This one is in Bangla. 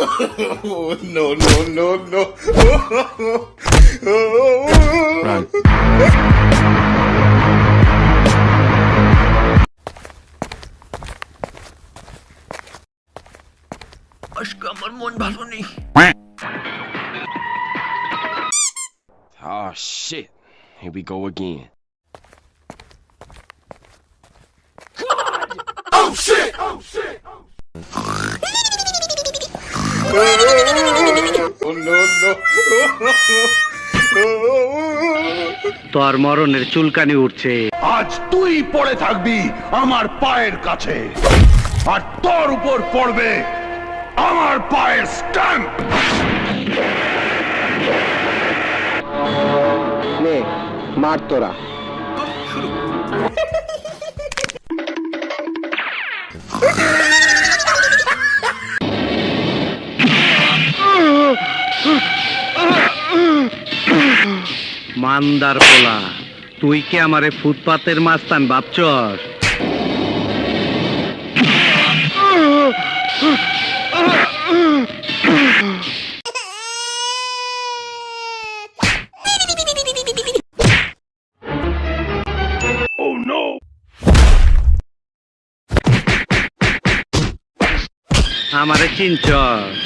No, no, no, no. Run. আজকে আমার মন ভালো নেই। Oh shit. Here we go again. Oh shit! Oh shit! Oh no, no. তোর মরণের চুলকানি উঠছে। আজ তুই পড়ে থাকবি আমার পায়ের কাছে, আর তোর উপর পড়বে আমার পায়ের স্ট্যাম্প। নে মার তোরা। মান্দার পোলা, তুই কি আমারে ফুটপাতের মাস্তান ভাবছস? আমারে চিনছস?